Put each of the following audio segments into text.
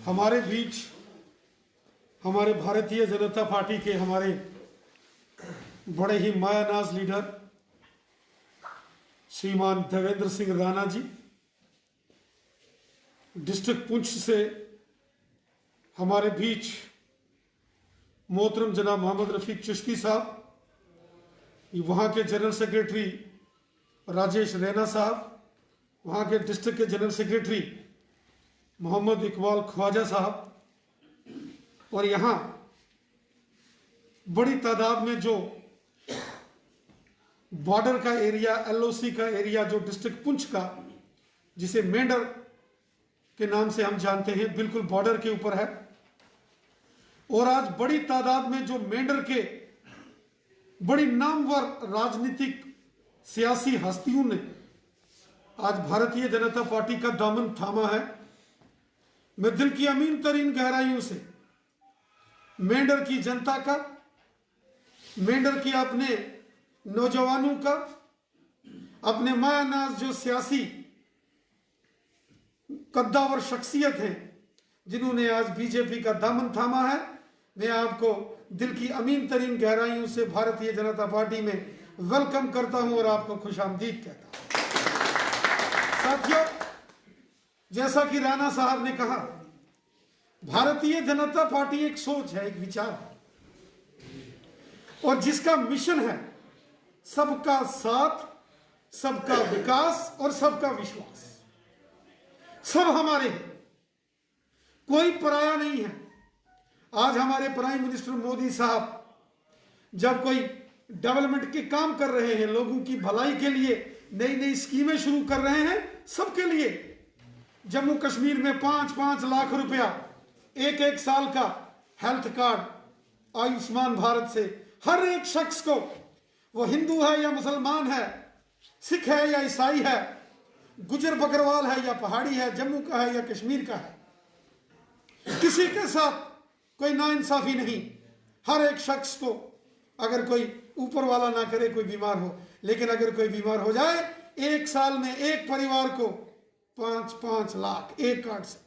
हमारे बीच हमारे भारतीय जनता पार्टी के हमारे बड़े ही मायानाज लीडर श्रीमान देवेंद्र सिंह राणा जी, डिस्ट्रिक्ट पुंछ से हमारे बीच मोहतरम जनाब मोहम्मद रफीक चिश्ती साहब, वहाँ के जनरल सेक्रेटरी राजेश रैना साहब, वहाँ के डिस्ट्रिक्ट के जनरल सेक्रेटरी मोहम्मद इकबाल ख्वाजा साहब, और यहाँ बड़ी तादाद में जो बॉर्डर का एरिया, एलओसी का एरिया, जो डिस्ट्रिक्ट पुंछ का, जिसे मेंढर के नाम से हम जानते हैं, बिल्कुल बॉर्डर के ऊपर है। और आज बड़ी तादाद में जो मेंढर के बड़ी नामवर राजनीतिक सियासी हस्तियों ने आज भारतीय जनता पार्टी का दामन थामा है। मैं दिल की अमीन तरीन गहराइयों से मेंढर की जनता का, मेंढर के अपने नौजवानों का, अपने मायानाज जो सियासी कद्दावर शख्सियत हैं जिन्होंने आज बीजेपी का दामन थामा है, मैं आपको दिल की अमीन तरीन गहराइयों से भारतीय जनता पार्टी में वेलकम करता हूं और आपको खुशामदीद कहता हूं। साथियों, जैसा कि राणा साहब ने कहा, भारतीय जनता पार्टी एक सोच है, एक विचार है, और जिसका मिशन है सबका साथ, सबका विकास और सबका विश्वास। सब हमारे हैं, कोई पराया नहीं है। आज हमारे प्राइम मिनिस्टर मोदी साहब जब कोई डेवलपमेंट के काम कर रहे हैं, लोगों की भलाई के लिए नई नई स्कीमें शुरू कर रहे हैं, सबके लिए जम्मू कश्मीर में 5-5 लाख रुपया एक एक साल का हेल्थ कार्ड आयुष्मान भारत से हर एक शख्स को, वो हिंदू है या मुसलमान है, सिख है या ईसाई है, गुजर बकरवाल है या पहाड़ी है, जम्मू का है या कश्मीर का है, किसी के साथ कोई नाइंसाफी नहीं। हर एक शख्स को, अगर कोई ऊपर वाला ना करे कोई बीमार हो, लेकिन अगर कोई बीमार हो जाए, एक साल में एक परिवार को 5-5 लाख एक कार्ड से।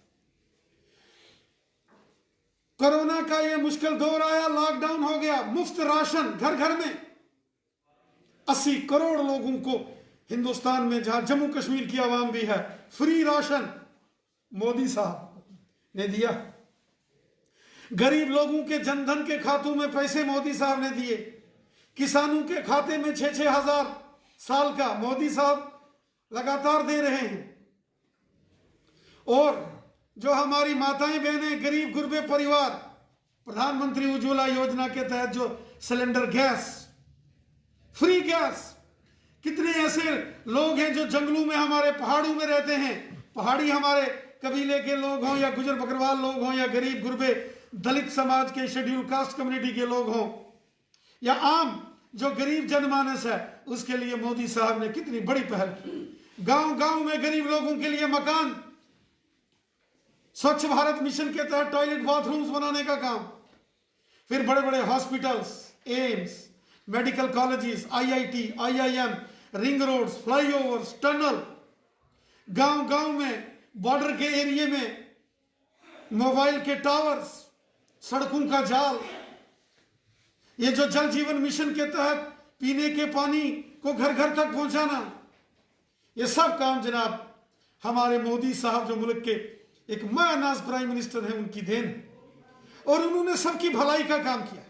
कोरोना का ये मुश्किल दौर आया, लॉकडाउन हो गया, मुफ्त राशन घर घर में 80 करोड़ लोगों को हिंदुस्तान में, जहां जम्मू कश्मीर की आवाम भी है, फ्री राशन मोदी साहब ने दिया। गरीब लोगों के जनधन के खातों में पैसे मोदी साहब ने दिए। किसानों के खाते में 6-6 हजार साल का मोदी साहब लगातार दे रहे हैं। और जो हमारी माताएं बहनें, गरीब गुरबे परिवार, प्रधानमंत्री उज्ज्वला योजना के तहत जो सिलेंडर गैस, फ्री गैस, कितने ऐसे लोग हैं जो जंगलों में, हमारे पहाड़ों में रहते हैं, पहाड़ी हमारे कबीले के लोग हों या गुजर बकरवाल लोग हों या गरीब गुरबे दलित समाज के शेड्यूल कास्ट कम्युनिटी के लोग हों या आम जो गरीब जनमानस है, उसके लिए मोदी साहब ने कितनी बड़ी पहल की। गांव गांव में गरीब लोगों के लिए मकान, स्वच्छ भारत मिशन के तहत टॉयलेट बाथरूम्स बनाने का काम, फिर बड़े बड़े hospitals, AIIMS, medical colleges, IIT, IIM, ring roads, flyovers, tunnel, गांव गांव में, बॉर्डर के एरिया में मोबाइल के टावर्स, सड़कों का जाल, ये जो जल जीवन मिशन के तहत पीने के पानी को घर घर तक पहुंचाना, ये सब काम जनाब हमारे मोदी साहब, जो मुल्क के एक मायानाज प्राइम मिनिस्टर हैं, उनकी देन है, और उन्होंने सबकी भलाई का काम किया।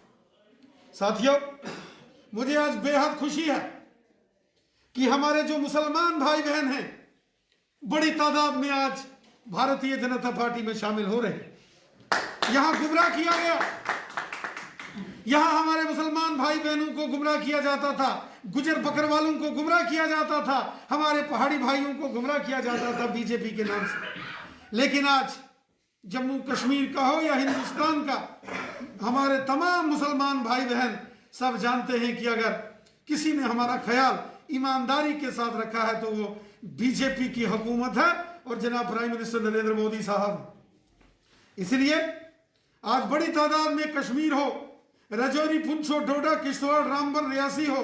साथियों, मुझे आज बेहद खुशी है कि हमारे जो मुसलमान भाई बहन हैं, बड़ी तादाद में आज भारतीय जनता पार्टी में शामिल हो रहे हैं। यहां गुमराह किया गया, यहां हमारे मुसलमान भाई बहनों को गुमराह किया जाता था, गुजर बकरवालों को गुमराह किया जाता था, हमारे पहाड़ी भाइयों को गुमराह किया जाता था बीजेपी के नाम से। लेकिन आज जम्मू कश्मीर का हो या हिंदुस्तान का, हमारे तमाम मुसलमान भाई बहन सब जानते हैं कि अगर किसी ने हमारा ख्याल ईमानदारी के साथ रखा है तो वो बीजेपी की हुकूमत है और जनाब प्राइम मिनिस्टर नरेंद्र मोदी साहब। इसलिए आज बड़ी तादाद में कश्मीर हो, रजौरी, पुंछ हो, डोडा, किश्तवाड़, रामबन, रियासी हो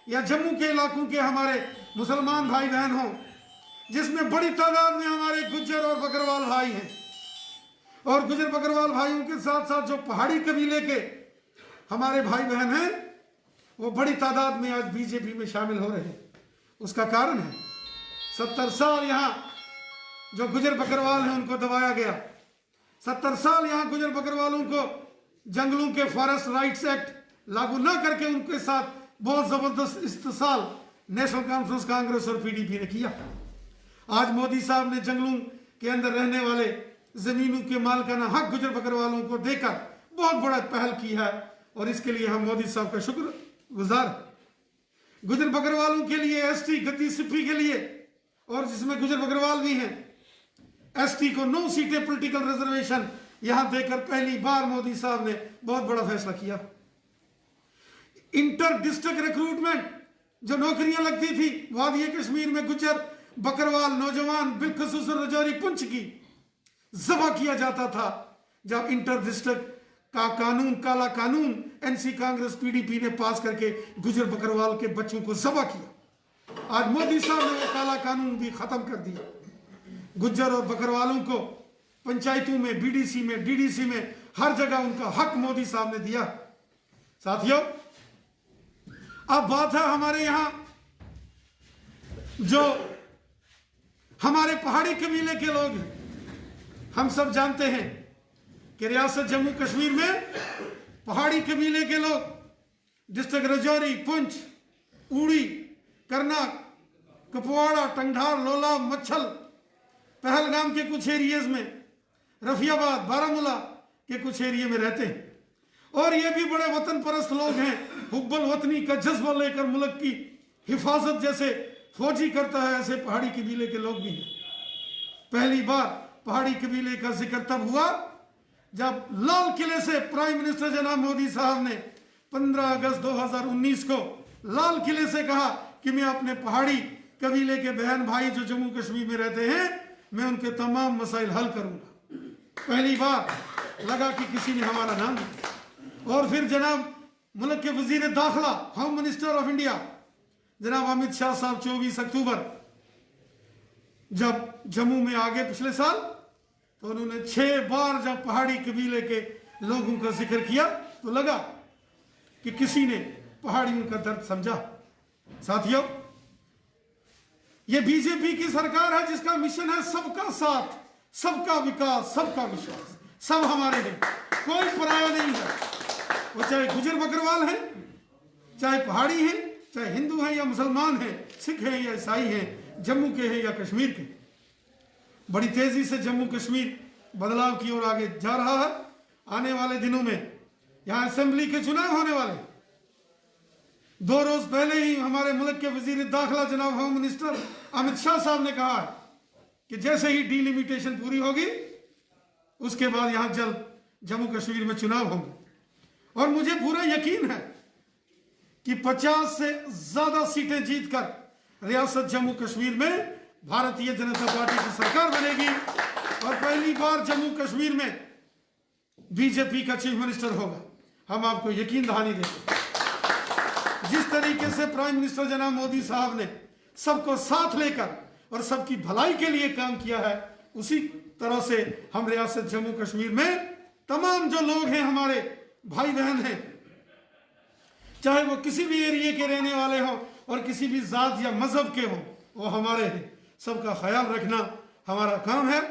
या जम्मू के इलाकों के हमारे मुसलमान भाई बहन हो, जिसमें बड़ी तादाद में हमारे गुज्जर और बकरवाल भाई हैं, और गुजर बकरवाल भाइयों के साथ साथ जो पहाड़ी कबीले के हमारे भाई बहन हैं, वो बड़ी तादाद में आज बीजेपी में शामिल हो रहे हैं। उसका कारण है 70 साल यहाँ जो गुजर बकरवाल हैं उनको दबाया गया। 70 साल यहाँ गुजर बकरवालों को जंगलों के फॉरेस्ट राइट्स एक्ट लागू न करके उनके साथ बहुत जबरदस्त इस्तेसाल नेशनल कॉन्फ्रेंस कांग्रेस और पीडीपी ने किया। आज मोदी साहब ने जंगलों के अंदर रहने वाले जमीनों के मालिकाना हक गुजर बकरवालों को देकर बहुत बड़ा पहल की है और इसके लिए हम मोदी साहब का शुक्र गुजार हैं। गुजर बकरवालों के लिए एसटी गद्दी सिप्पी के लिए, और जिसमें गुजर बकरवाल भी हैं, एसटी को 9 सीटें पॉलिटिकल रिजर्वेशन यहां देकर पहली बार मोदी साहब ने बहुत बड़ा फैसला किया। इंटर डिस्ट्रिक्ट रिक्रूटमेंट जो नौकरियां लगती थी वादी कश्मीर में गुजर बकरवाल नौजवान बिलखसूस रजौरी पुंछ की जबा किया जाता था। जब इंटर डिस्ट्रिक्ट का कानून, काला कानून एनसी कांग्रेस पीडीपी ने पास करके गुजर बकरवाल के बच्चों को जबा किया। आज मोदी साहब ने वो काला कानून भी खत्म कर दिया। गुज्जर और बकरवालों को पंचायतों में, बीडीसी में, डीडीसी में हर जगह उनका हक मोदी साहब ने दिया। साथियों, अब बात है हमारे यहां जो हमारे पहाड़ी कबीले के लोग हैं। हम सब जानते हैं कि रियासत जम्मू कश्मीर में पहाड़ी कबीले के लोग डिस्ट्रिक्ट रजौरी, पुंछ, उड़ी, करनाक, कुपवाड़ा, टंगधार, लोला, मच्छल, पहलगाम के कुछ एरियाज में, रफियाबाद, बारामूला के कुछ एरिया में रहते हैं। और ये भी बड़े वतन परस्त लोग हैं। हुब्बुल वतनी का जज्बा लेकर मुल्क की हिफाजत जैसे फौजी करता है, ऐसे पहाड़ी कबीले के लोग भी हैं। पहली बार पहाड़ी कबीले का जिक्र तब हुआ जब लाल किले से प्राइम मिनिस्टर जनाब मोदी साहब ने 15 अगस्त 2019 को लाल किले से कहा कि मैं अपने पहाड़ी कबीले के बहन भाई जो जम्मू कश्मीर में रहते हैं, मैं उनके तमाम मसाइल हल करूंगा। पहली बार लगा कि किसी ने हमारा नाम लिया। और फिर जनाब मुल्क के वजीर दाखिला, होम मिनिस्टर ऑफ इंडिया जनाब अमित शाह साहब 24 अक्टूबर जब जम्मू में आ गए पिछले साल, तो उन्होंने 6 बार जब पहाड़ी कबीले के लोगों का जिक्र किया तो लगा कि किसी ने पहाड़ियों का दर्द समझा। साथियों, ये बीजेपी की सरकार है जिसका मिशन है सबका साथ, सबका विकास, सबका विश्वास। सब हमारे हैं, कोई पराया नहीं है। वो चाहे गुजर बकरवाल है, चाहे पहाड़ी है, चाहे हिंदू हैं या मुसलमान हैं, सिख हैं या ईसाई हैं, जम्मू के हैं या कश्मीर के। बड़ी तेजी से जम्मू कश्मीर बदलाव की ओर आगे जा रहा है। आने वाले दिनों में यहां असेंबली के चुनाव होने वाले। 2 रोज पहले ही हमारे मुल्क के वजीर दाखिला जनाब होम मिनिस्टर अमित शाह साहब ने कहा है कि जैसे ही डिलिमिटेशन पूरी होगी उसके बाद यहां जल्द जम्मू कश्मीर में चुनाव होंगे। और मुझे पूरा यकीन है कि 50 से ज्यादा सीटें जीतकर रियासत जम्मू कश्मीर में भारतीय जनता पार्टी की सरकार बनेगी और पहली बार जम्मू कश्मीर में बीजेपी का चीफ मिनिस्टर होगा। हम आपको यकीन दहानी देते हैं। जिस तरीके से प्राइम मिनिस्टर जनाब मोदी साहब ने सबको साथ लेकर और सबकी भलाई के लिए काम किया है, उसी तरह से हम रियासत जम्मू कश्मीर में तमाम जो लोग हैं, हमारे भाई बहन हैं, चाहे वो किसी भी एरिया के रहने वाले हों और किसी भी जात या मजहब के हों, वो हमारे हैं। सबका ख्याल रखना हमारा काम है।